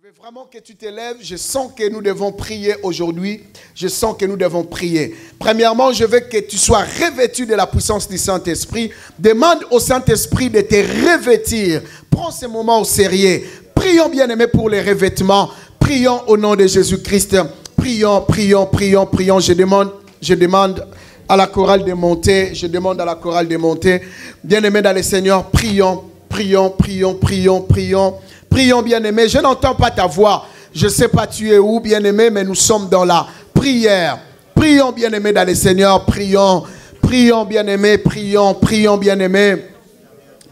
veux vraiment que tu te lèves. Je sens que nous devons prier aujourd'hui. Je sens que nous devons prier. Premièrement, je veux que tu sois revêtu de la puissance du Saint-Esprit. Demande au Saint-Esprit de te revêtir. Prends ce moment au sérieux. Prions, bien-aimés, pour les revêtements. Prions au nom de Jésus-Christ. Prions, prions, prions, prions. Je demande à la chorale de monter. Je demande à la chorale de monter. Bien-aimés dans le Seigneur, prions, prions, prions, prions, prions. Prions, bien-aimé. Je n'entends pas ta voix. Je ne sais pas tu es où, bien-aimé, mais nous sommes dans la prière. Prions, bien-aimé, dans le Seigneur. Prions, prions, bien-aimé. Prions, prions, bien-aimé.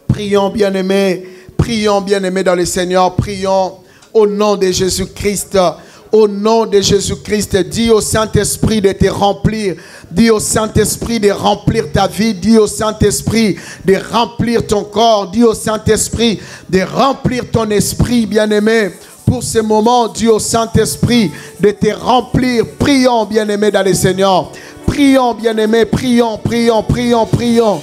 Prions, bien-aimé. Prions, bien-aimé, dans le Seigneur. Prions au nom de Jésus-Christ. Au nom de Jésus-Christ, dis au Saint-Esprit de te remplir. Dis au Saint-Esprit de remplir ta vie. Dis au Saint-Esprit de remplir ton corps. Dis au Saint-Esprit de remplir ton esprit, bien-aimé. Pour ce moment, dis au Saint-Esprit de te remplir. Prions, bien-aimé, dans le Seigneur. Prions, bien-aimé, prions, prions, prions, prions.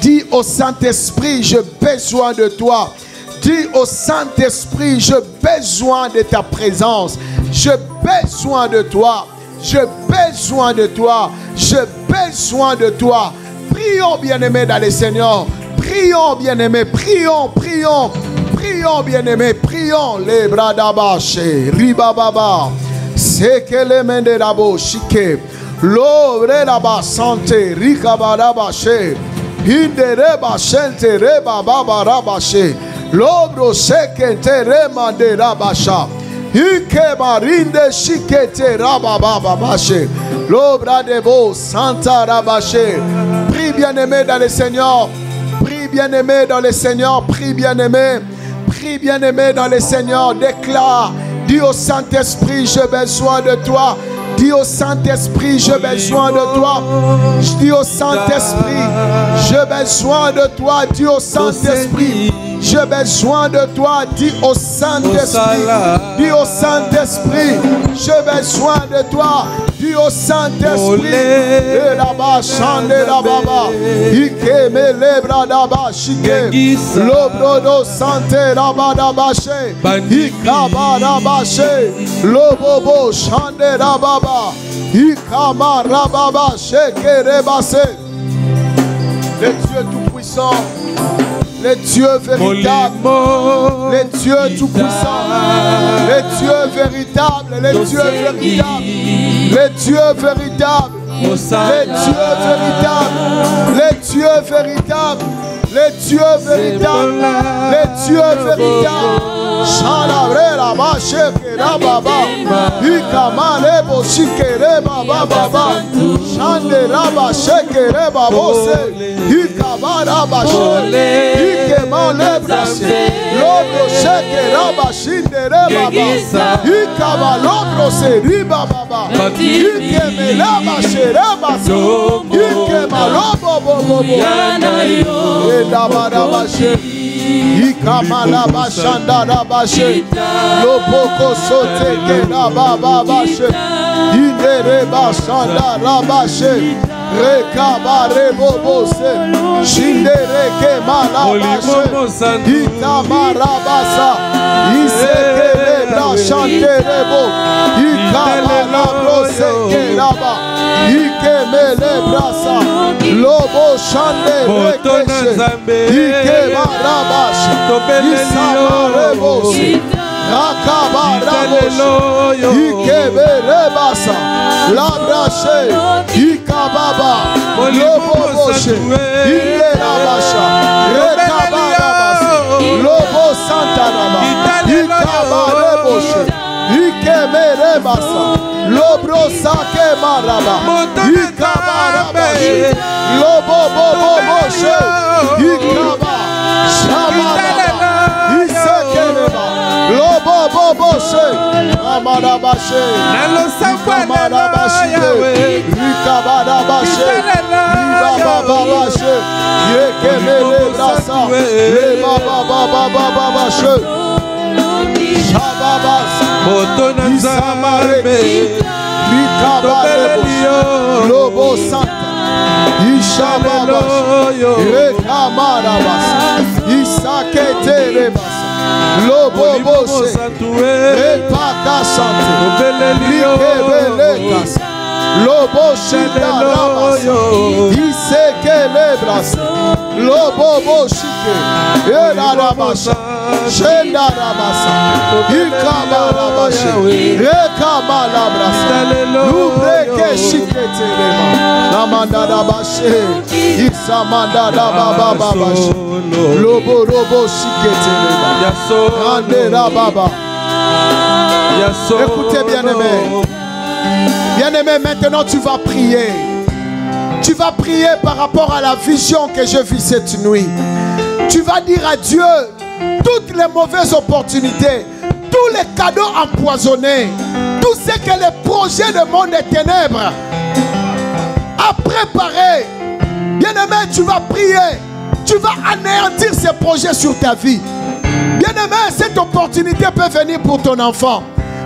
Dis au Saint-Esprit, j'ai besoin de toi. Dis au Saint-Esprit, j'ai besoin de ta présence. J'ai besoin de toi. J'ai besoin de toi. J'ai besoin de toi. Prions, bien-aimés, dans le Seigneur. Prions, bien-aimés. Prions, prions. Prions, bien-aimés. Prions. Les bras d'abaché. Ribababa. Sekele mende rabo shike. L'obre là-bas santé. Rikabadabaché. Indereba shente reba baba rabaché. L'obro sekente remande rabasha. Ike marinde shikete rababababashe. L'obra de beau santa rabaché. Prie bien-aimé dans le Seigneur. Prie bien-aimé dans le Seigneur. Prie bien-aimé. Prie bien-aimé dans le Seigneur. Déclare. Dis au Saint-Esprit, j'ai besoin de toi. Dis au Saint-Esprit, j'ai besoin de toi. Je dis au Saint-Esprit, j'ai besoin de toi. Dis au Saint-Esprit, j'ai besoin de toi. Dis au Saint-Esprit, dis au Saint-Esprit, j'ai besoin de toi. Dis au Saint-Esprit, et là-bas, chante là-bas, Ike me lebra d'aba, Chike, l'obrodo santé là-bas d'aba, Ikaba d'aba, l'obobo chante là-bas. Ikama rababa sheke rebase. Le Dieu tout-puissant, le Dieu véritable, le Dieu tout-puissant, le Dieu véritable, le Dieu véritable, le Dieu véritable, le Dieu véritable, le Dieu véritable, le Dieu véritable, le Dieu véritable. Chalabre la bache que la baba, Ikamale boshike baba baba, Chande la bache que le babose, Ikabara bache, Ikemale brache, l'obro sheke la bashinde le baba, Ikabalobro se riba baba, Ikemela bache le baso, Ikemalobo bobo, Edabara bache. Ikamala bashanda rabashe, lopoko sote ke rababa bashe, indere bashanda rabashe, rekabare bobose, shindere ke malabashe, itamarabasa, isekele brashante rebo, ikamala brose ke raba, ikemele brasa, lobo shande rekeshe, ikemaraba. Isamarebosi, Rakabaraboshe, Ikeberebasa, Labrache, Ikababa, Loboboshe, Ikerabasha, Rekabarabasa, Lobo Santanaba, Ikabareboshe, Ikemerebasa, Lobro Sake Maraba, Ikabarabashe, Loboboboshe, Ikaba. Shamaraba, Isekeleba, Lobo Boboshe, Amarabashe, Amarabashe, Rikabarabashe, Ribababashe, Yekemele Brasa, Rebababababashe, Shababas, Isamarebe, Rikabarebo, Lobo Santa. Ishababas, Rekamarabas, Isaketerebas, Loboboshe, Lobo shenda rabasa. Iseke lebrasa. Lobo bo shike. Ela rabasa. Shenda rabasa. Ikaba rabashe. Rekaba labrasa. Lubreke shike terema. Namanda rabashe. Isamanda rabababashe. Lobo robo shike terema. Ande rababa. Écoutez bien-aimé. Bien-aimé, maintenant tu vas prier. Tu vas prier par rapport à la vision que je vis cette nuit. Tu vas dire à Dieu toutes les mauvaises opportunités, tous les cadeaux empoisonnés, tout ce que le projet du monde des ténèbres a préparé. Bien-aimé, tu vas prier. Tu vas anéantir ces projets sur ta vie. Bien-aimé, cette opportunité peut venir pour ton enfant,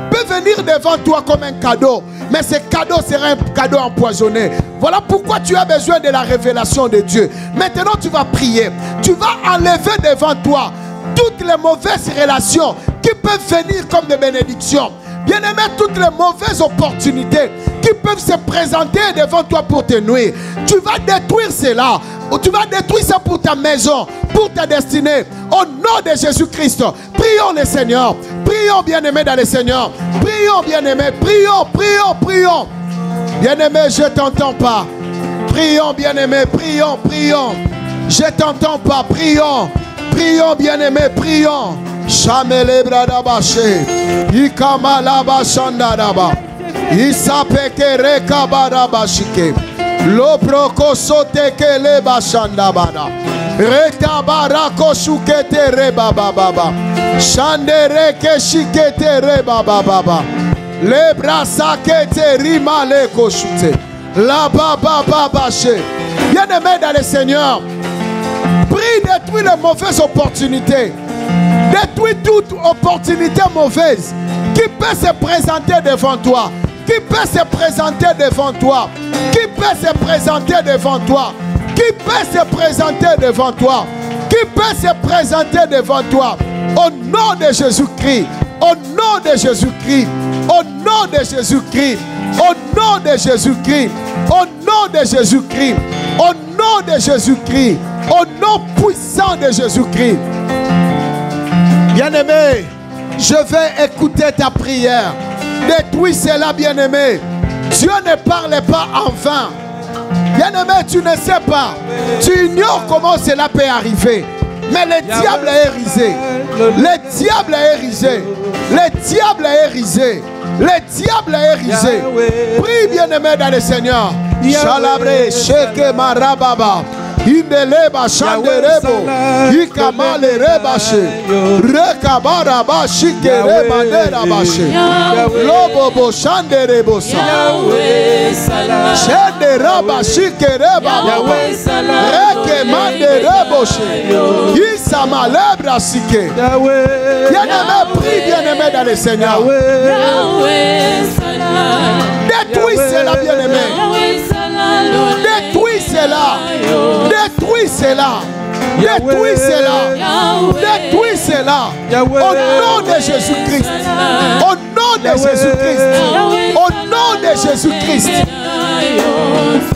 peut venir devant toi comme un cadeau, mais ce cadeau sera un cadeau empoisonné. Voilà pourquoi tu as besoin de la révélation de Dieu. Maintenant tu vas prier, tu vas enlever devant toi toutes les mauvaises relations qui peuvent venir comme des bénédictions. Bien-aimé, toutes les mauvaises opportunités qui peuvent se présenter devant toi pour te nuire, tu vas détruire cela. Tu vas détruire ça pour ta maison, pour ta destinée. Au nom de Jésus-Christ, prions le Seigneur. Prions, bien-aimés, dans le Seigneur. Prions, bien-aimés. Prions, prions, prions. Bien-aimé, je ne t'entends pas. Prions, bien-aimé. Prions, prions. Je ne t'entends pas. Prions. Prions, bien-aimé. Prions. Chamele bradabache. Ikamalaba shandaraba. Isapeke rekabarabashike. Loproko sote kele bashandabada. Retabarako shukete rebababa. Shandere keshikete rebababa. Le brasakete rima le koshute. La babababache. Bien-aimé dans le Seigneur, prie, détruis les mauvaises opportunités. Détruis toute opportunité mauvaise qui peut se présenter devant toi. Qui peut se présenter devant toi? Qui peut se présenter devant toi? Qui peut se présenter devant toi? Qui peut se présenter devant toi? Au nom de Jésus-Christ, au nom de Jésus-Christ, au nom de Jésus-Christ, au nom de Jésus-Christ, au nom de Jésus-Christ, au nom de Jésus-Christ, au nom puissant de Jésus-Christ. Bien-aimé, je vais écouter ta prière. Détruis cela, bien-aimé. Dieu ne parle pas en vain. Bien-aimé, tu ne sais pas. Tu ignores comment cela peut arriver. Mais le diable est risé. Le diable est risé. Le diable est risé. Le diable est risé. Prie, bien-aimé, dans le Seigneur. Chalabre, sheke marababa. Indeleba shanderebo. Ikamale rebache. Rekabaraba shikere mandera bache. Lobobo shanderebo sa. Shanderaba shikere baba. Reke manderebo she. Isamalebra sike. Bien-aimé, prie, bien-aimé dans le Seigneur. Détruis cela, bien-aimé. Détruis cela. Détruis cela. Détruis cela. Détruis cela. Au nom de Jésus-Christ. Au nom de Jésus-Christ. Au nom de Jésus-Christ.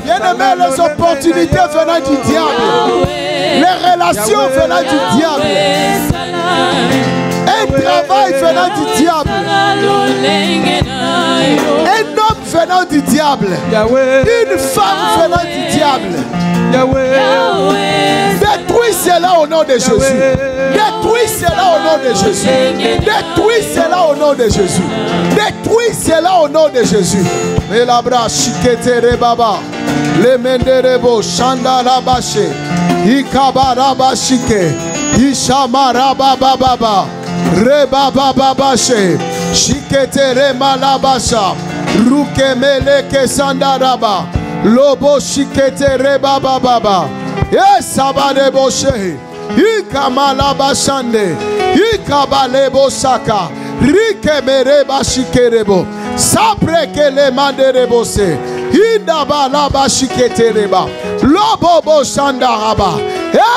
Bien-aimé, les opportunités venant du diable. Les relations venant du diable. Un travail venant du diable. Un homme venant du diable. Une femme venant du diable. Détruis cela au nom de Jésus. Détruis cela au nom de Jésus. Détruis cela au nom de Jésus. Détruis cela au nom de Jésus. Mais la bras chiketere baba. Le menderebo shanda rabache. Ikabaraba shike. Ishamaraba baba. Reba baba she. Shiketere malabasha. Ruke meleke sandaraba. Lobo shiketere baba baba. Esabade boshe. Ikamalaba shande. Ikabalebo saka. Rike mereba shikerebo. Sabre que le manderebo se. Indabalaba shiketereba. Lobo bo sandaraba.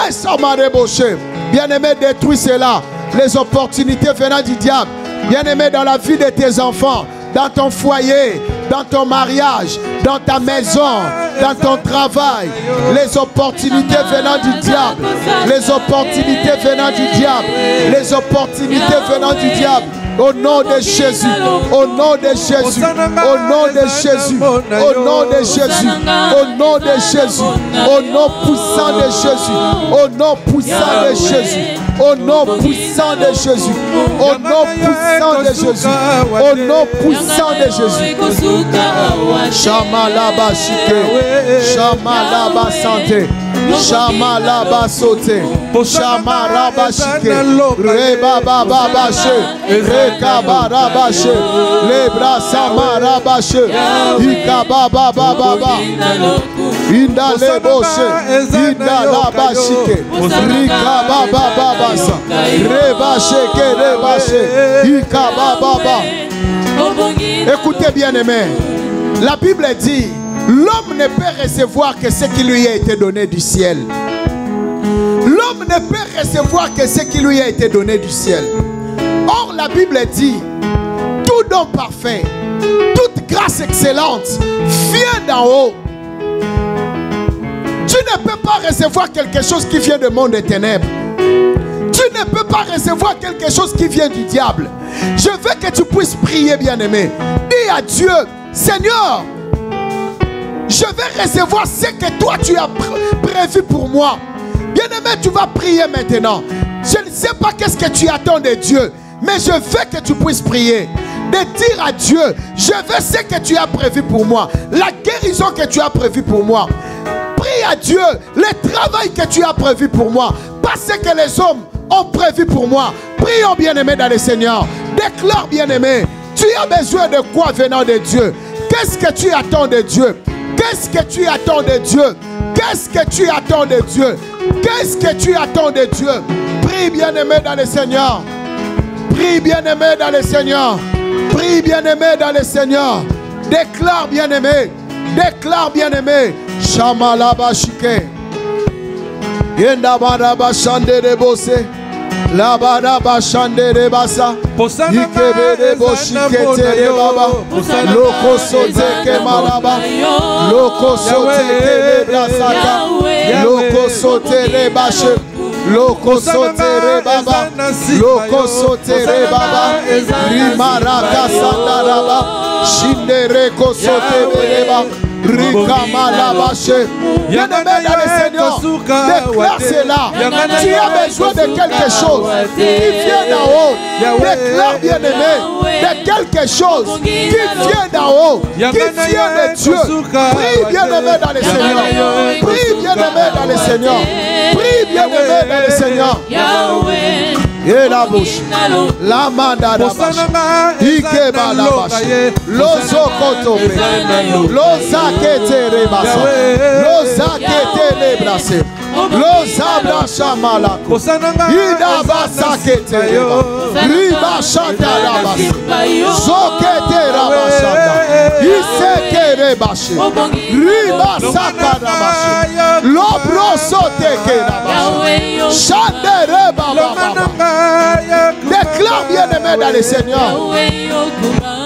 Esamarebo she. Bien-aimé, détruis cela. Les opportunités venant du diable. Bien-aimé, dans la vie de tes enfants, dans ton foyer, dans ton mariage, dans ta maison, dans ton travail. Les opportunités venant du diable. Les opportunités venant du diable. Les opportunités venant du diable. Au nom de Jésus, au nom de Jésus, au nom de Jésus, au nom de Jésus, au nom de Jésus, au nom puissant de Jésus, au nom puissant de Jésus, au nom puissant de Jésus, au nom puissant de Jésus, au nom puissant de Jésus. Shamalaba Shike, Shamalaba Santé, Shamalaba Sauté, Shamaraba Shike, Reba Baba Bache, Rekabarabache, Lebra Samarabache, Ikababa Baba, Inda Leboshe, Inda Labashike, Rikababa Babasa, Rebache, Rebache, Ikababa. Écoutez bien aimé, la Bible dit, l'homme ne peut recevoir que ce qui lui a été donné du ciel. L'homme ne peut recevoir que ce qui lui a été donné du ciel. Or, la Bible dit, tout don parfait, toute grâce excellente vient d'en haut. Tu ne peux pas recevoir quelque chose qui vient du monde des ténèbres. Tu ne peux pas recevoir quelque chose qui vient du diable. Je veux que tu puisses prier, bien-aimé. Dis à Dieu, Seigneur, je vais recevoir ce que toi tu as prévu pour moi. Bien-aimé, tu vas prier maintenant. Je ne sais pas qu'est-ce que tu attends de Dieu, mais je veux que tu puisses prier. De dire à Dieu, je veux ce que tu as prévu pour moi. La guérison que tu as prévue pour moi. Prie à Dieu le travail que tu as prévu pour moi. Pas ce que les hommes ont prévu pour moi. Prions, bien-aimé, dans le Seigneur. Déclare, bien-aimé, tu as besoin de quoi venant de Dieu? Qu'est-ce que tu attends de Dieu? Qu'est-ce que tu attends de Dieu? Qu'est-ce que tu attends de Dieu? Qu'est-ce que tu attends de Dieu? Prie, bien-aimé, dans le Seigneur. Prie, bien-aimé, dans le Seigneur. Prie, bien-aimé, dans le Seigneur. Déclare, bien-aimé. Déclare, bien-aimé. Shamalaba Shike. Yendabaraba Shandere Bose. Labaraba Shandere Basa. Ikebere Boshike Tere Baba. Loko Sote Kemalaba. Loko Sote Kebrasaka. Loko Sote Rebache. Loko Sote Baba. Loko Sote Baba. Rimaraka Sandaraba. Shindere Kosote Bereba. Rikamalabashe. Bien-aimé dans le Seigneur, déclare cela. Tu as besoin de quelque chose qui vient d'en haut. Déclare, bien-aimé, de quelque chose qui vient d'en haut, qui vient de Dieu. Prie, bien-aimé, dans le Seigneur. Prie, bien-aimé, dans le Seigneur. Prie, bien-aimé, dans le Seigneur. Et la bouche, la manda la bâche, Ikeba la bâche, l'ozokotobe, l'ozakete rebasa, l'ozakete lebrase, l'ozabra malako, Ida basakete reba, Riba shanta la bâche, Zokete rabashanda, Iseke rebache, Riba saka rabache, Lobro soteke rabache, Shande reba baba. Déclare, bien-aimé, dans le Seigneur.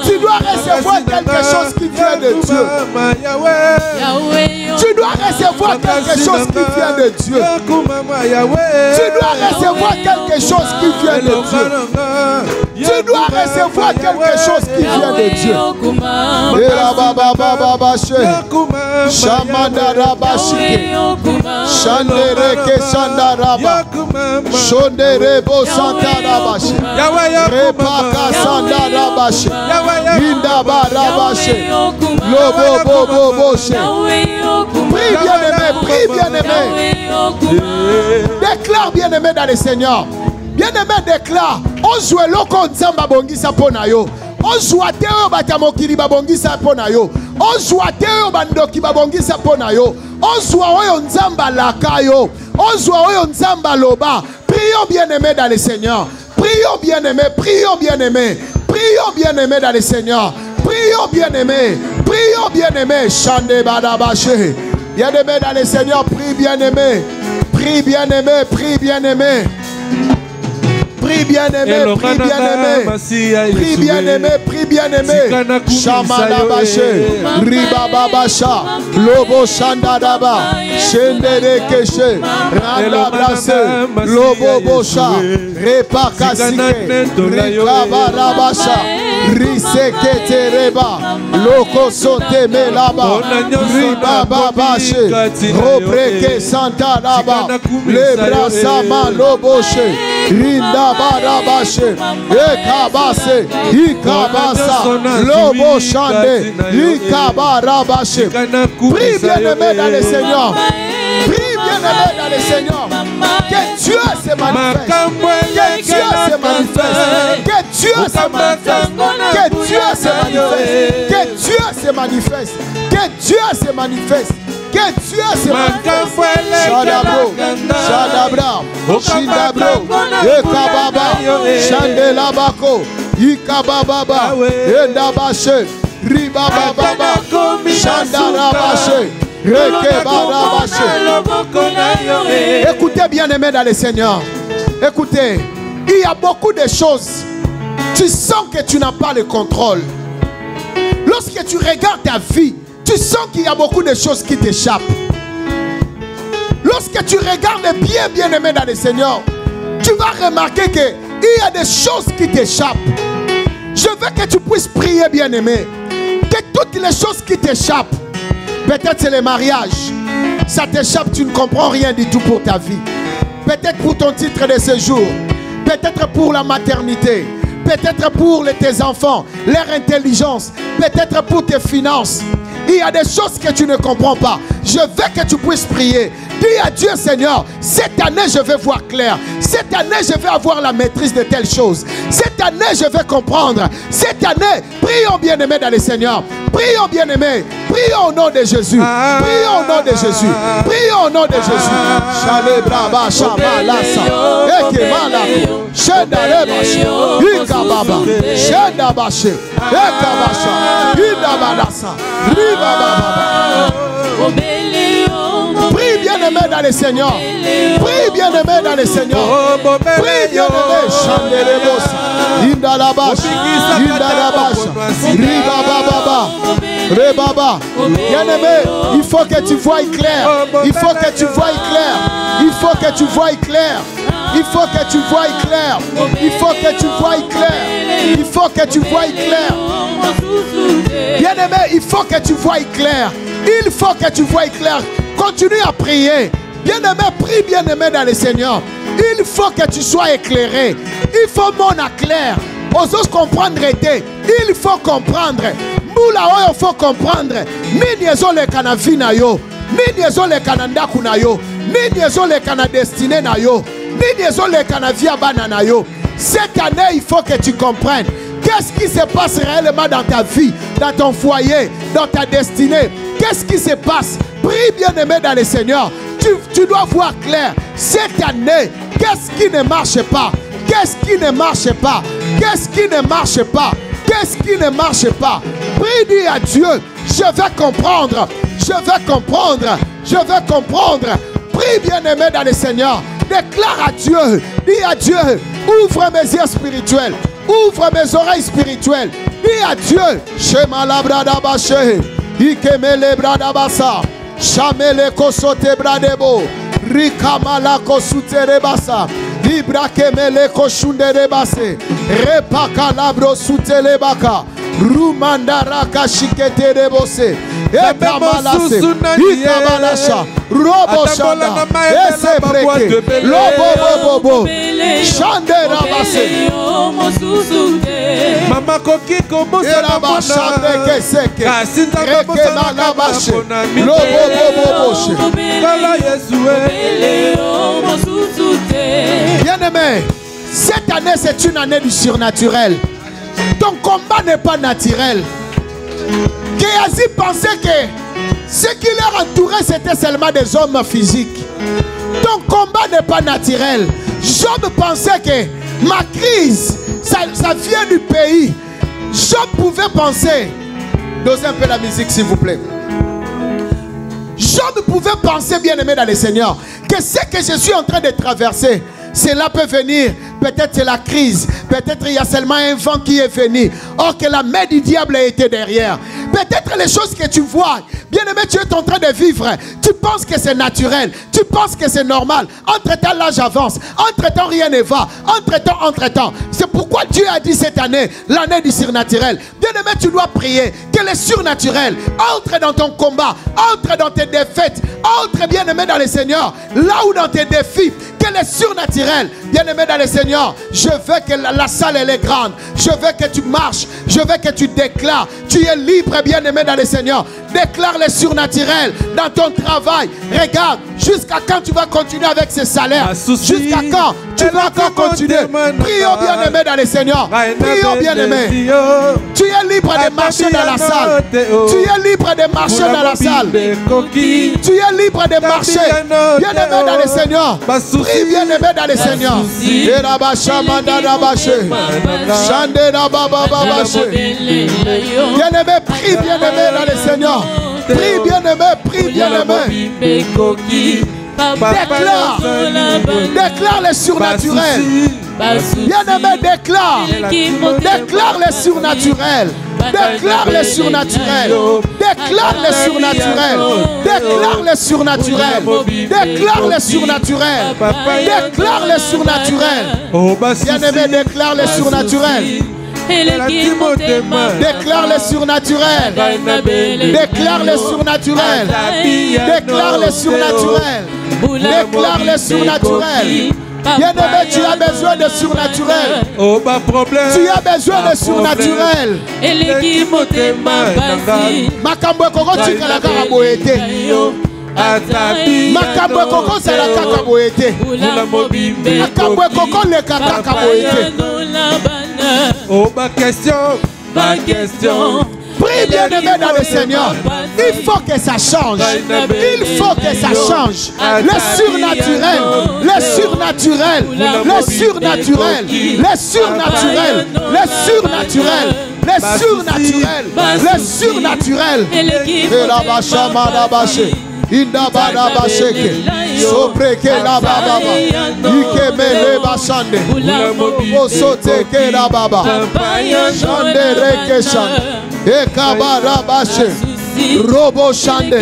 Tu dois recevoir quelque chose qui vient de Dieu. Tu dois recevoir quelque chose qui vient de Dieu. Tu dois recevoir quelque chose qui vient de Dieu. Tu dois recevoir quelque chose qui vient de Dieu. Et la baba baba bache, Shamanda rabashike, Shandere ke sandaraba, Shondere bo santarabache, Repaka sandarabache, Indaba rabache, Lobo bobo boche. Prie bien-aimé, prie bien-aimé. Déclare bien-aimé dans le Seigneur. Bien-aimé, déclare. On joue l'oko nzamba bongisa pona yo. On joue teo batamokiri babongisa pona yo. On joue teo bandoki babongisa pona yo. On joue oyo nzamba lakayo. On joue oyo nzamba loba. Prions bien-aimé dans le Seigneur. Prions bien-aimé, prions bien-aimé. Prions bien-aimé dans le Seigneur. Prions bien-aimé. Prions bien-aimé. Chande badabache. Bien-aimé dans le Seigneur, prie bien-aimé. Prie bien-aimé, prie bien-aimé. Prie bien-aimé, prie bien-aimé. Prie bien-aimé, prie bien-aimé. Chamalabache, Ribababasha, Lobo Shandadaba, Shendere Keshe, Randa Brase, Lobo Bosha, Repakasike, Rikabarabasha, Riseketereba, Loko Sote Melaba, Ribababashe, Robreke Santa Laba, Lebrasama Loboshe, Rinda Barabashe, Ekabase, Ikabasa, Lobo Chande, Ikabarabashe. Prie bien-aimé dans le Seigneur. Prie bien-aimé dans le Seigneur. Que Dieu se manifeste. Que Dieu se manifeste. Que Dieu se manifeste. Que Dieu se manifeste. Que Dieu se manifeste. Que Dieu se manifeste. Que Dieu se manifeste. Shadabro, Shadabra, Shindabro, Ekababa, Chandelabako, Ikabababa, Endabashe, Ribababa, Chandarabashe, Rekebarabashe. Écoutez bien-aimés dans le Seigneur. Écoutez, il y a beaucoup de choses. Tu sens que tu n'as pas le contrôle. Lorsque tu regardes ta vie, tu sens qu'il y a beaucoup de choses qui t'échappent. Lorsque tu regardes bien aimé dans le Seigneur, tu vas remarquer qu'il y a des choses qui t'échappent. Je veux que tu puisses prier bien aimé. Que toutes les choses qui t'échappent, peut-être c'est le mariage, ça t'échappe, tu ne comprends rien du tout pour ta vie. Peut-être pour ton titre de séjour, peut-être pour la maternité, peut-être pour tes enfants, leur intelligence, peut-être pour tes finances. Il y a des choses que tu ne comprends pas. Je veux que tu puisses prier. Dis à Dieu, Seigneur, cette année je vais voir clair. Cette année je vais avoir la maîtrise de telles choses. Cette année je vais comprendre. Cette année, prions bien-aimés dans le Seigneur. Prions bien-aimés. Prions au nom de Jésus. Prions au nom de Jésus. Prions au nom de Jésus. Chale braba chama lasa. Eke malako. Shenda lebashi. Ika baba. Shenda bashi. Eka basha. Ida balasa. Riba baba. Prie bien-aimé dans le Seigneur. Prie bien-aimé dans le Seigneur. Prie bien-aimé. Chandelebosa. Indalabash. Indalabash. Riba baba. Rebaba. Bien-aimé, il faut que tu voies clair. Il faut que tu voies clair. Il faut que tu voies clair. Il faut que tu voies clair. Il faut que tu voies clair. Il faut que tu voies clair. Bien-aimé, il faut que tu voies clair. Il faut que tu voies clair. Continue à prier. Bien-aimé, prie bien-aimé dans le Seigneur. Il faut que tu sois éclairé. Il faut mon clair. Oses comprendre. Il faut comprendre. Moula, il faut comprendre. Ni niaison le canavi na yo. Ni niaison le cananda kunayo. Ni niaison le canadestiné na yo. Ni niaison le canavia banana yo. Cette année, il faut que tu comprennes. Qu'est-ce qui se passe réellement dans ta vie, dans ton foyer, dans ta destinée? Qu'est-ce qui se passe? Prie bien-aimé dans le Seigneur. Tu dois voir clair. Cette année, qu'est-ce qui ne marche pas? Qu'est-ce qui ne marche pas? Qu'est-ce qui ne marche pas? Qu'est-ce qui ne marche pas? Prie, dis à Dieu, je vais comprendre. Je vais comprendre. Je vais comprendre. Prie bien-aimé dans le Seigneur. Déclare à Dieu. Dis à Dieu, ouvre mes yeux spirituels. Ouvre mes oreilles spirituelles. Dis à Dieu. Shema la brada bache. Ikemele brada basa. Chamele kosote bradebo. Rikamala kosutere basa. Ibrakemele koshundere base. Repaka labro sutele baka. Rumandara kashikete rebose. Ekamalase. Ikabalasha. Robo shanda. Ese breke. Lobo bobo. Chandera base. Mama koki komo sana mona. Keseke. Reke malabashe. Lobo bobo. Kala Yesue. Bien-aimé, cette année c'est une année du surnaturel. Ton combat n'est pas naturel. Géasi pensait que ce qui leur entourait c'était seulement des hommes physiques. Ton combat n'est pas naturel. Job pensait que ma crise, ça vient du pays. Job pouvait penser. Dosez un peu la musique s'il vous plaît. Job pouvait penser, bien aimé dans le Seigneur, que ce que je suis en train de traverser, cela peut venir Peut-être c'est la crise. Peut-être il y a seulement un vent qui est venu. Or que la main du diable a été derrière. Peut-être les choses que tu vois, bien aimé, tu es en train de vivre. Tu penses que c'est naturel. Tu penses que c'est normal. Entre-temps, l'âge avance. Entre-temps, rien ne va. Entre-temps. C'est pourquoi Dieu a dit cette année, l'année du surnaturel. Bien aimé, tu dois prier que le surnaturel entre dans ton combat, entre dans tes défaites, entre, bien aimé, dans le Seigneur. Là où dans tes défis, que le surnaturel, bien aimé dans le Seigneur, je veux que la salle elle est grande. Je veux que tu marches. Je veux que tu déclares. Tu es libre, bien aimé dans le Seigneur. Déclare le surnaturel dans ton travail. Regarde, jusqu'à quand tu vas continuer avec ce salaire? Jusqu'à quand tu vas encore continuer? Prie au bien-aimé dans le Seigneur. Prie au bien-aimé. Tu es libre de marcher dans la salle. Tu es libre de marcher dans la salle. Tu es libre de marcher. Bien-aimé dans le Seigneur. Prie bien-aimé dans le Seigneur. Bien-aimé, prie bien-aimé dans le Seigneur. Prie bien-aimé, prie bien-aimé. Déclare le surnaturel. Bien-aimé, déclare le surnaturel. Déclare le surnaturel. Déclare le surnaturel. Déclare le surnaturel. Déclare le surnaturel. Déclare le surnaturel. Bien-aimé, déclare le surnaturel. Déclare le surnaturel. Déclare le surnaturel. Déclare le surnaturel. Déclare le surnaturel. Bien-aimé, tu as besoin de surnaturel. Tu as besoin de surnaturel. Makambo koko tikala kaka boyete. Makambo koko sala kaka boyete. Makambo koko le kaka boyete. Ma question. Prie bien-aimé dans le Seigneur. Il faut que ça change. Il faut que ça change. Le surnaturel. Le surnaturel. Le surnaturel. Le surnaturel. Le surnaturel. Le surnaturel. Le surnaturel. Et la bacha madabaché. Indabada basheke. Sopreke la baba. Ikemele bashande. Osote ke la baba. Shande reke shande. Ekabara bashe. Robo shande.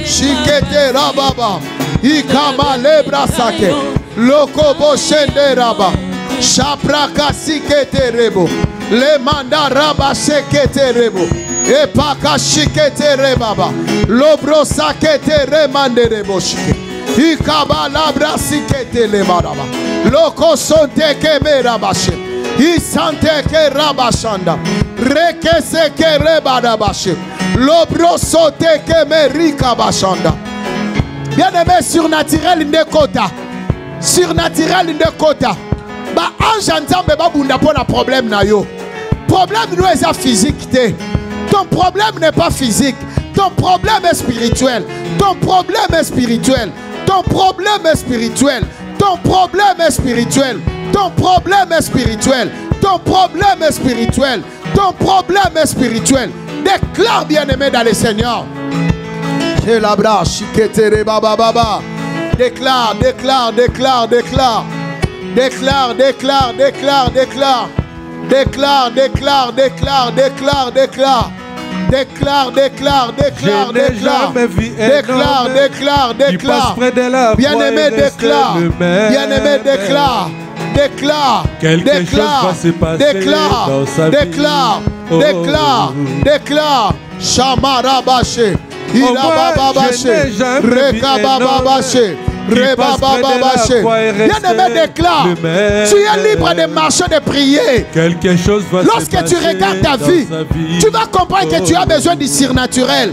Shikete la baba. Ikama le brasake. Loko bo shende raba. Shapraka sikete rebo. Le manda raba shekete rebo. E paka shikete rebaba. Lobro sakete remande reboshike. Ikaba labra sikete le maraba. Loko sonte ke merabashe. Isante ke rabashanda. Reke se ke rebadabashe. Lobro sote ke merika bashanda. Bien-aimé, surnaturel ndekota. Surnaturel ndekota. Ba ange nzambe babunda pona problème na yo. Problème nous est physique te. Ton problème n'est pas physique. Ton problème est spirituel. Ton problème est spirituel. Ton problème est spirituel. Ton problème est spirituel. Ton problème est spirituel. Ton problème est spirituel. Ton problème est spirituel. Déclare bien-aimé dans le Seigneur. Déclare, déclare, déclare, déclare. Déclare, déclare, déclare, déclare. Déclare, déclare, déclare, déclare, déclare. Déclare, déclare, déclare, déclare. Déclare, déclare, déclare. Bien-aimé, déclare. Bien-aimé, déclare. Déclare, déclare, déclare, déclare, déclare, déclare. Chamarabaché, Ilabababaché, Rekabababaché. Bien-aimé, déclare. Tu es libre de marcher, de prier. Quelque chose va Lorsque tu regardes ta vie, tu vas comprendre que tu as besoin du surnaturel.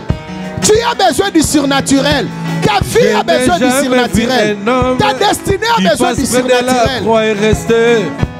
Tu as besoin du surnaturel. Ta vie a besoin du surnaturel. Ta destinée a besoin du surnaturel.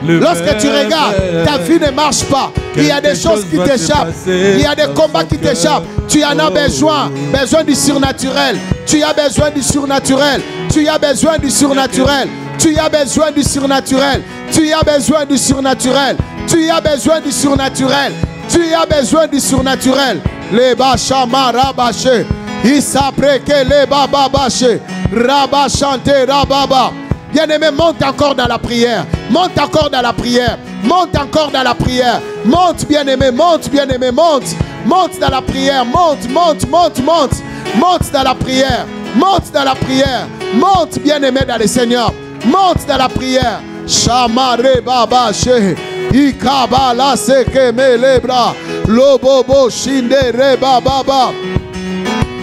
Lorsque tu regardes, ta vie ne marche pas. Il y a des choses qui t'échappent. Il y a des combats qui t'échappent. Tu en as besoin. Besoin du surnaturel. Tu as besoin du surnaturel. Tu as besoin du surnaturel. Tu as besoin du surnaturel. Tu as besoin du surnaturel. Tu as besoin du surnaturel. Tu as besoin du surnaturel. Les bachama rabaché. Isapreke les baba baché. Rabachante rababa. Bien-aimé, monte encore dans la prière. Monte encore dans la prière. Monte encore dans la prière. Monte, bien-aimé, monte, bien-aimé, monte. Monte dans la prière. Monte, monte, monte, monte. Monte dans la prière. Monte dans la prière. Monte, bien-aimé, dans le Seigneur. Monte dans la prière. Shamare baba she. Ikabala seke melebra. Lobobo shinde reba baba.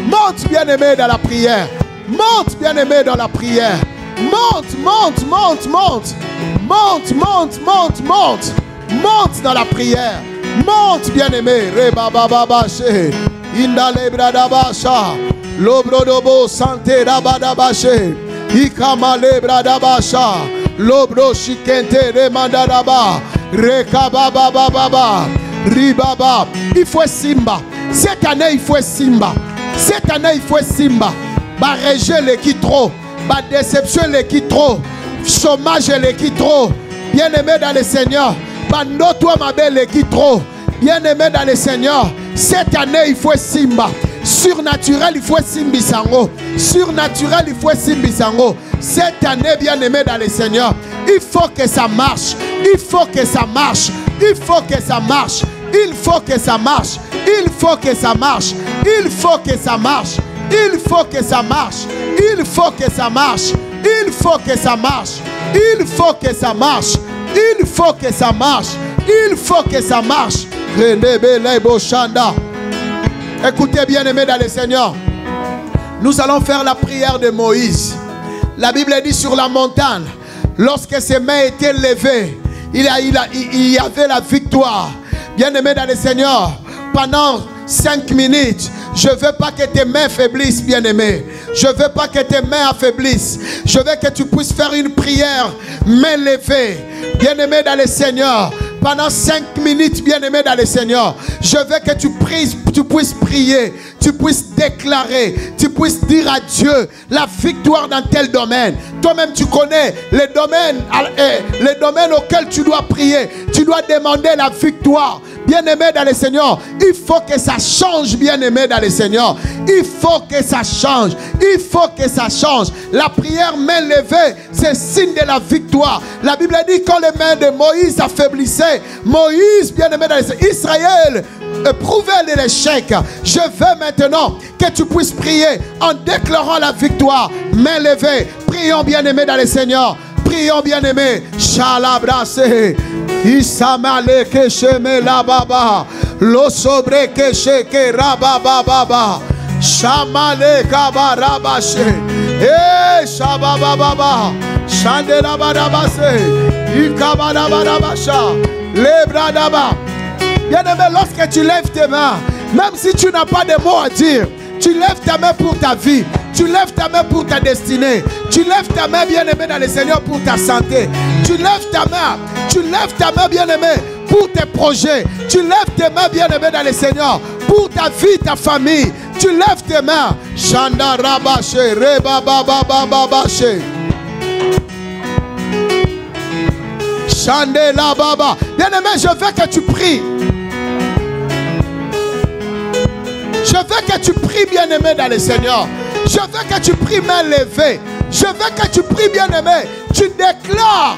Monte, bien-aimé, dans la prière. Monte, bien-aimé, dans la prière. Monte, monte, monte, monte. Monte, monte, monte, monte. Monte dans la prière. Monte, bien-aimé. Reba baba she. Indale bradabasha. Lobrodobo sante rabadabashe. Ikamale bradabasha. Lobro shikente remandaraba. Rekababababa. Ribaba. Il faut Simba. Cette année, il faut Simba. Cette année, il faut Simba. Ba rejet les qui trop. Ba déception les qui trop. Chômage les qui trop. Bien-aimé dans le Seigneur. Ba notoire ma belle les qui trop. Bien-aimé dans le Seigneur. Cette année, il faut Simba. Surnaturel, il faut Simbisango. Surnaturel, il faut Simbisango. Cette année, bien-aimé dans le Seigneur, il faut que ça marche. Il faut que ça marche. Il faut que ça marche. Il faut que ça marche. Il faut que ça marche. Il faut que ça marche. Il faut que ça marche. Il faut que ça marche. Il faut que ça marche. Il faut que ça marche. Il faut que ça marche. Il faut que ça marche. Écoutez, bien-aimés dans le Seigneur, nous allons faire la prière de Moïse. La Bible dit sur la montagne, lorsque ses mains étaient levées, il y avait la victoire. Bien-aimés dans le Seigneur, pendant 5 minutes, je ne veux pas que tes mains faiblissent, bien-aimé. Je ne veux pas que tes mains affaiblissent. Je veux que tu puisses faire une prière, main levée. Bien-aimé dans le Seigneur, pendant 5 minutes, bien-aimé dans le Seigneur, je veux que tu puisses prier, tu puisses déclarer, tu puisses dire à Dieu la victoire dans tel domaine. Toi-même, tu connais les domaines auxquels tu dois prier. Tu dois demander la victoire. Bien-aimé dans le Seigneur, il faut que ça change, bien-aimé dans le Seigneur. Il faut que ça change. Il faut que ça change. La prière main levée, c'est signe de la victoire. La Bible dit quand les mains de Moïse affaiblissaient, Moïse, bien-aimé dans le Seigneur, Israël prouvait l'échec. Je veux maintenant que tu puisses prier en déclarant la victoire. Main levée. Prions, bien-aimé dans le Seigneur. Prions, bien-aimé. Chalabrase. Isamale kesheme la baba. Lo sobre kesheke rabababa. Shamale kabarabashe. Eh shabababa. Chandela barabase. Ikabarabasha. Lebradaba. Bien-aimé, lorsque tu lèves tes mains, même si tu n'as pas de mots à dire, tu lèves ta main pour ta vie. Tu lèves ta main pour ta destinée. Tu lèves ta main, bien-aimé, dans le Seigneur pour ta santé. Tu lèves ta main. Tu lèves ta main, bien-aimé, pour tes projets. Tu lèves tes mains, bien-aimé, dans le Seigneur pour ta vie, ta famille. Tu lèves tes mains. Shanda rabache, reba baba babache. Chandela baba. Bien-aimé, je veux que tu pries. Je veux que tu pries, bien-aimé, dans le Seigneur. Je veux que tu pries main levée. Je veux que tu pries, bien-aimé. Tu déclares.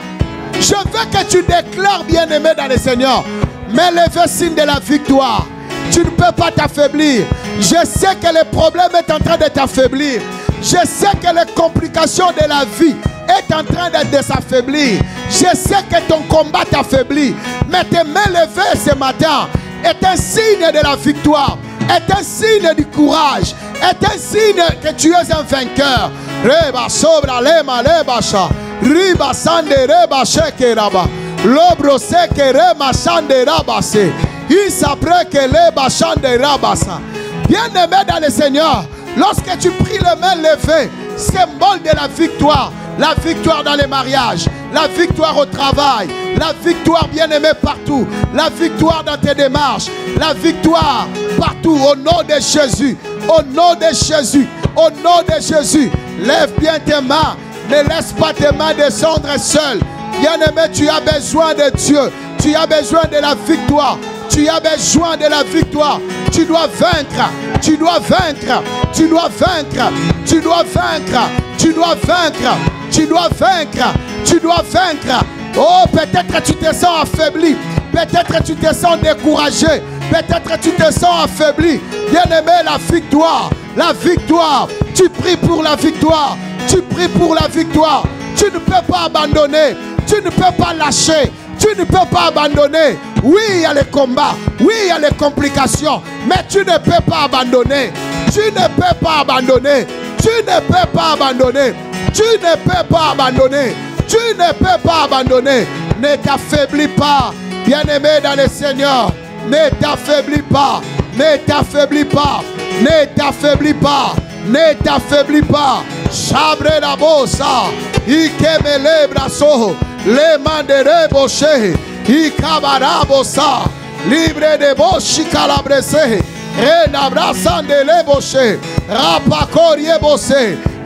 Je veux que tu déclares, bien-aimé, dans le Seigneur. Main levée, signe de la victoire. Tu ne peux pas t'affaiblir. Je sais que le problème est en train de t'affaiblir. Je sais que les complications de la vie est en train de s'affaiblir. Je sais que ton combat t'affaiblit. Mais tes mains levées ce matin est un signe de la victoire. Est un signe du courage. Est un signe que tu es un vainqueur. Reba sobra lema lebasha. Riba sande reba sheke raba. Lobro seke rema sande rabase. Isabre que leba sande rabasa. Bien-aimé dans le Seigneur, lorsque tu pries les mains levées, symbole de la victoire. La victoire dans les mariages, la victoire au travail, la victoire, bien-aimé, partout, la victoire dans tes démarches, la victoire partout, au nom de Jésus, au nom de Jésus, au nom de Jésus. Lève bien tes mains, ne laisse pas tes mains descendre seules. Bien-aimé, tu as besoin de Dieu, tu as besoin de la victoire, tu as besoin de la victoire. Tu dois vaincre, tu dois vaincre, tu dois vaincre, tu dois vaincre, tu dois vaincre. Tu dois vaincre. Tu dois vaincre. Oh, peut-être tu te sens affaibli. Peut-être tu te sens découragé. Peut-être tu te sens affaibli. Bien-aimé, la victoire. La victoire. Tu pries pour la victoire. Tu pries pour la victoire. Tu ne peux pas abandonner. Tu ne peux pas lâcher. Tu ne peux pas abandonner. Oui, il y a les combats. Oui, il y a les complications. Mais tu ne peux pas abandonner. Tu ne peux pas abandonner. Tu ne peux pas abandonner. Tu ne peux pas abandonner. Tu ne peux pas abandonner. Ne t'affaiblis pas. Bien-aimé dans le Seigneur. Ne t'affaiblis pas. Ne t'affaiblis pas. Ne t'affaiblis pas. Ne t'affaiblis pas. Chabre la bossa. Ikemele braso. Le mandere boche. Ikabara bossa. Libre de boshi calabrese. Et n'abraçant de le boche. Rapakorie bosse.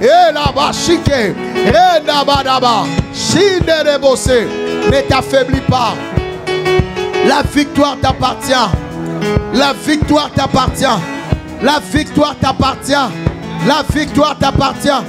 Et la bashike. Et n'abadaba. Shinde bosse. Ne t'affaiblis pas. La victoire t'appartient. La victoire t'appartient. La victoire t'appartient. La victoire t'appartient.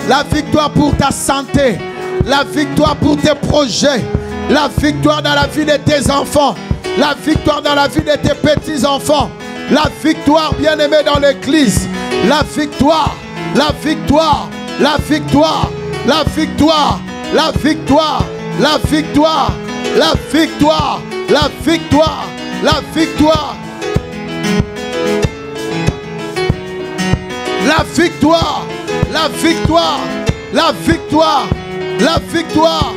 La victoire pour ta santé. La victoire pour tes projets. La victoire dans la vie de tes enfants. La victoire dans la vie de tes petits-enfants. La victoire, bien-aimé, dans l'église. La victoire. La victoire. La victoire. La victoire. La victoire. La victoire. La victoire. La victoire. La victoire. La victoire. La victoire. La victoire. La victoire.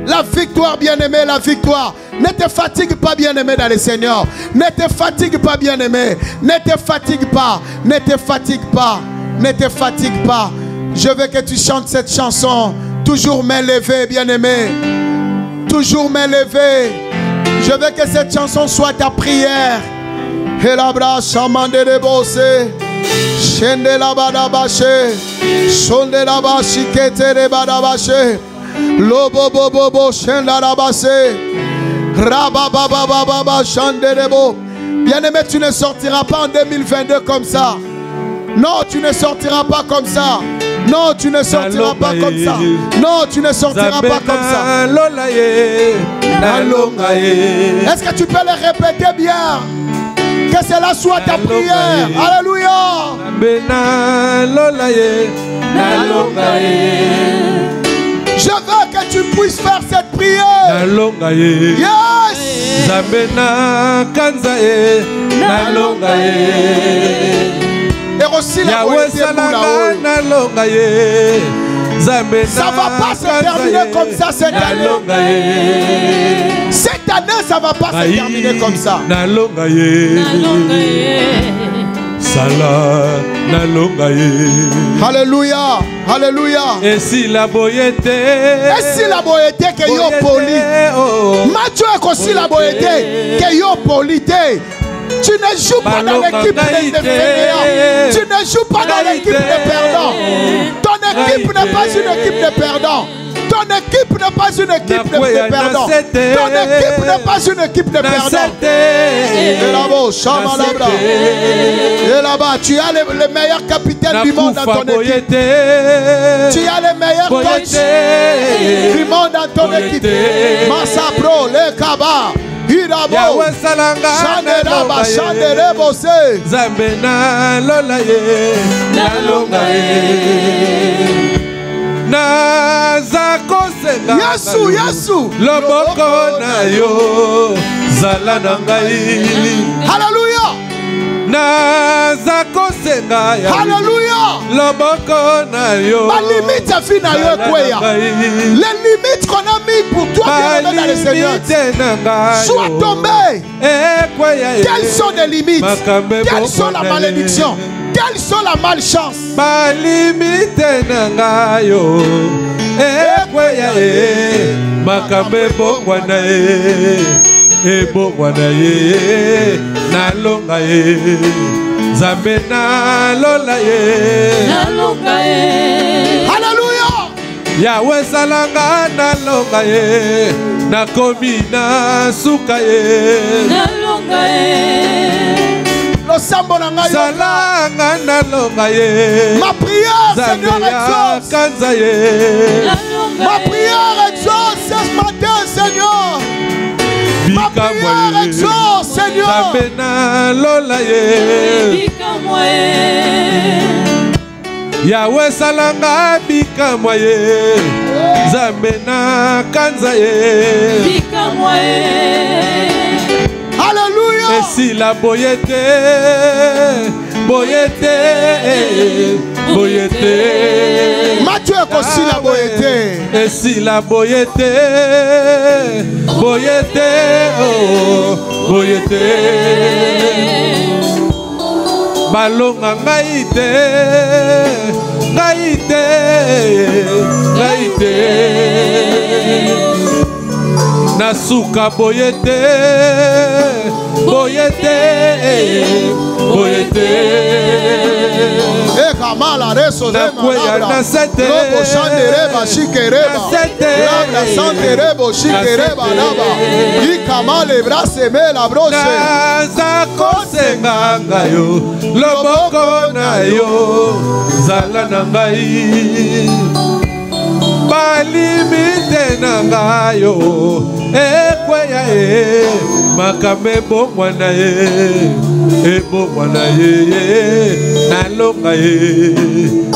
La victoire, bien-aimé, la victoire. Ne te fatigue pas, bien-aimé, dans le Seigneur. Ne te fatigue pas, bien-aimé. Ne te fatigue pas. Ne te fatigue pas. Ne te fatigue pas. Je veux que tu chantes cette chanson. Toujours m'élever, bien-aimé. Toujours m'élever. Je veux que cette chanson soit ta prière. Et la brache amande de bosse. Chende la badabache. Sonde la bachikete de badabache. Lobo bobo bo chenda la basse. Rabababababa chande de bo. Bien-aimé, tu ne sortiras pas en 2022 comme ça. Non, tu ne sortiras pas comme ça. Non, tu ne sortiras pas comme ça. Non, tu ne sortiras pas comme ça. Est-ce que tu peux le répéter bien? Que cela soit ta prière. Alléluia. Je veux que tu puisses faire cette prière. Yes. Et aussi la ça ne va pas se terminer comme ça cette année. Cette année, ça ne va pas se terminer comme ça. Alléluia. Alléluia. Et si la boyete que yo poli. Mathieu est aussi la boyete que yo polité. Tu ne joues pas dans l'équipe des fainéants. Tu ne joues pas dans l'équipe des perdants. Ton équipe n'est pas une équipe de perdants. Ton équipe n'est pas une équipe de perdants. Ton équipe n'est pas une équipe de perdants. Et là-bas, et là-bas, tu as le meilleur capitaine du monde dans ton équipe. Tu as le meilleur coach du monde dans ton équipe. Massapro, le Kaba. Irabo, Chandelaba, Chandelebose. Zambena lolaye, nalongaye. Nazako senga. Yesu. Loboko na yo, zala nangai. Hallelujah. Nazako senga ya. Hallelujah. Loboko na yo. Ma limite est fine à yo. Les limites qu'on a mis pour toi bien dans le Seigneur. Sois tombé. Quelles sont les limites? Quelles sont la malédiction? Quelles sont la malchance? Ma limite nanga yo. Ekweya makambe bongwana bongwana nalonga Zambe nalola nalonga Hallelujah. Yahweh salanga nalonga nakomi na suka Lorsque losambo na ngai salanga nalonga ye ma prière Seigneur exauce kanza ye ma prière exauce ce matin Seigneur ma prière exauce Seigneur Zambena lola ye Yahweh salanga bika moye Zambena kanza ye Alléluia. Et si la boyete Matthieu aussi la boyete. Et si la boyete oh boyete balonga ngaite Nasuka boyete Kamala reso de na sete lobo shandere bashikereba labra santerebo shikereba laba ikamale brase me la broche naza kosenga ngayo loboko na yo zala na ngai balimite na ngayo ekweya e makambe bomwana ye ebomwana ye nalonga ye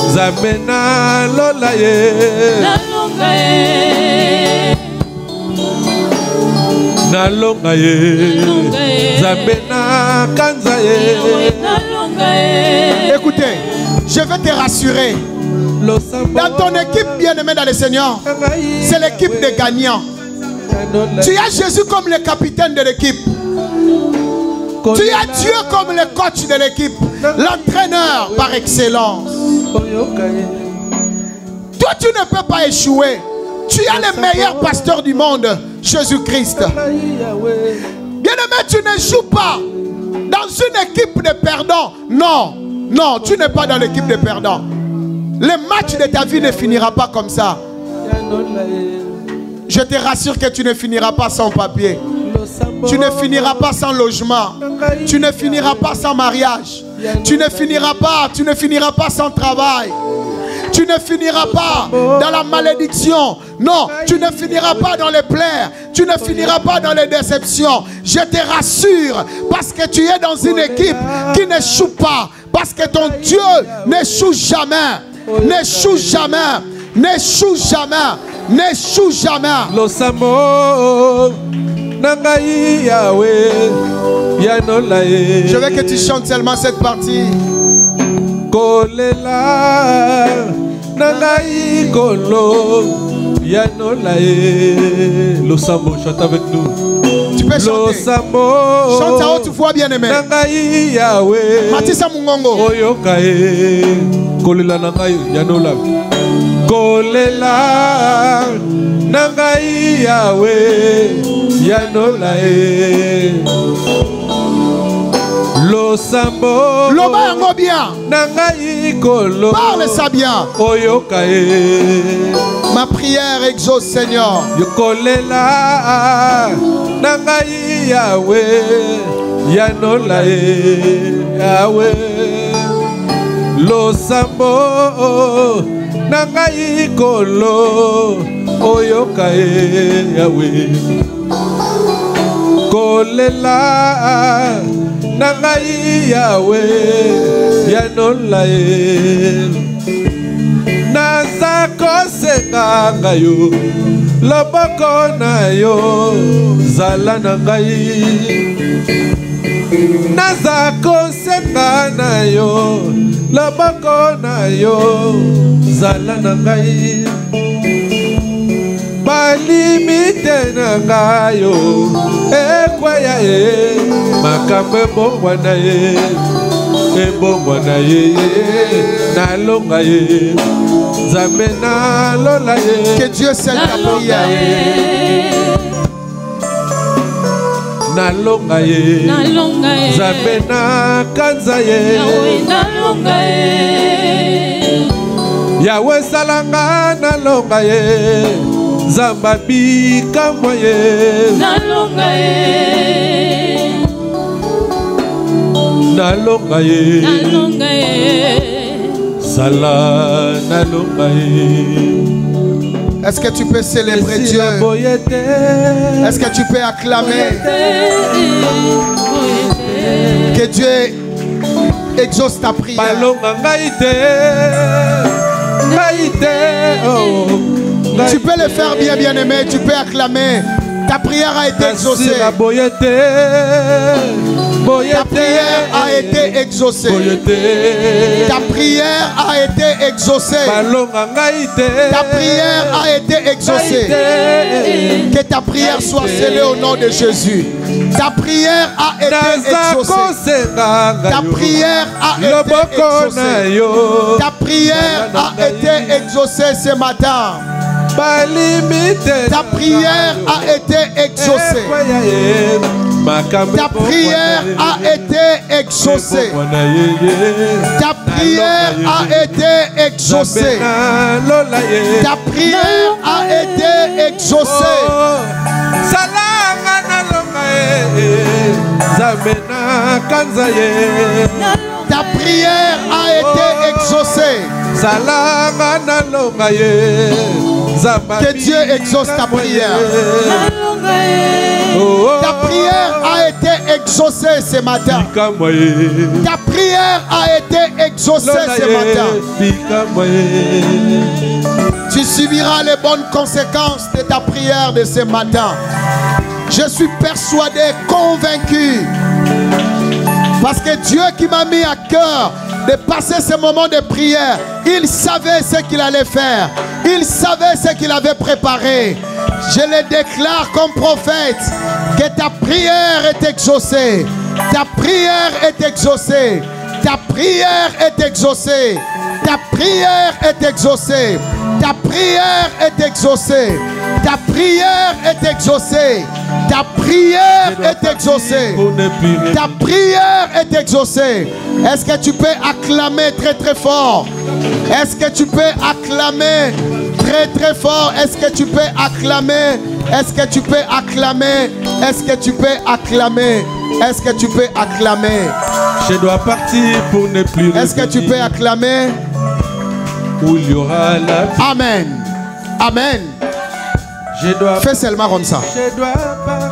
Nzambe nalola ye nalonga ye Nzambe nakanza ye. Écoutez, je vais te rassurer. Dans ton équipe bien-aimée dans le Seigneur, c'est l'équipe des gagnants. Tu as Jésus comme le capitaine de l'équipe. Tu as Dieu comme le coach de l'équipe, l'entraîneur par excellence. Toi, tu ne peux pas échouer. Tu as le meilleur pasteur du monde, Jésus-Christ. Bien-aimé, tu ne joues pas dans une équipe de perdants. Non, non, tu n'es pas dans l'équipe de perdants. Le match de ta vie ne finira pas comme ça. Je te rassure que tu ne finiras pas sans papier. Tu ne finiras pas sans logement. Tu ne finiras pas sans mariage. Tu ne finiras pas sans travail. Tu ne finiras pas dans la malédiction. Non, tu ne finiras pas dans les plaies. Tu ne finiras pas dans les déceptions. Je te rassure parce que tu es dans une équipe qui n'échoue pas. Parce que ton Dieu n'échoue jamais. N'échoue jamais. N'échoue jamais. N'échoue jamais. Je veux que tu chantes seulement cette partie. Kolela nangai kolo yanolae Losambo, chante avec nous. Tu peux chanter. Chante à haute voix, bien-aimé. Nangai Yahweh Matissa Mungongo. Oyokae kolela nangai yanola kolela nangai Yahweh yanolae Losambo Loba yango bien. nangai kolo Parle ça bien. Oyokae Ma prière exauce, Seigneur. yokolela nangai Yahweh yanolae Yahweh Losambo nangai kolo oyokae Yahweh kolela nangai Yahweh yanolae nazako senga ngayo loboko na yo zala na ngai nazako senga na yo loboko na yo zala na ngai balimite na ngayo ekweya e makambo ebongwana ye ebongwana ye nalonga ye Nzambe nalola ye. Que Dieu scelle ta prière. Nalonga ye Nzambe nakanza ye Yahweh salanga nalonga ye Nzamba bikamwa ye nalonga ye sala nalonga ye. Est-ce que tu peux célébrer Dieu? Est-ce que tu peux acclamer que Dieu exauce ta prière? Tu peux le faire bien, bien aimé. Tu peux acclamer. Ta prière a été exaucée. Ta prière a été exaucée. Ta prière a été exaucée. Ta prière a été exaucée. Que ta prière soit scellée au nom de Jésus. Ta prière a été exaucée. Ta prière a été exaucée. Ta prière a été exaucée ce matin. Ta prière a été exaucée. Ta prière a été exaucée. Ta prière a été exaucée. Ta prière a été exaucée. Ta prière a été exaucée. Que Dieu exauce ta prière. Ta prière a été exaucée ce matin. Ta prière a été exaucée ce matin. Tu subiras les bonnes conséquences de ta prière de ce matin. Je suis persuadé, convaincu. Parce que Dieu qui m'a mis à cœur de passer ce moment de prière, il savait ce qu'il allait faire. Il savait ce qu'il avait préparé. Je le déclare comme prophète que ta prière est exaucée. Ta prière est exaucée. Ta prière est exaucée. Ta prière est exaucée. Ta prière est exaucée. Ta prière est exaucée. Ta prière est exaucée. Ta prière est exaucée. Est-ce que tu peux acclamer très très fort? Est-ce que tu peux acclamer très très fort? Est-ce que tu peux acclamer? Est-ce que tu peux acclamer? Est-ce que tu peux acclamer? Est-ce que tu peux acclamer? Je dois partir pour ne plus revenir. Est-ce que tu peux acclamer? Où il y aura la vie. Amen. Amen. Je dois fais seulement comme ça. Je dois partir.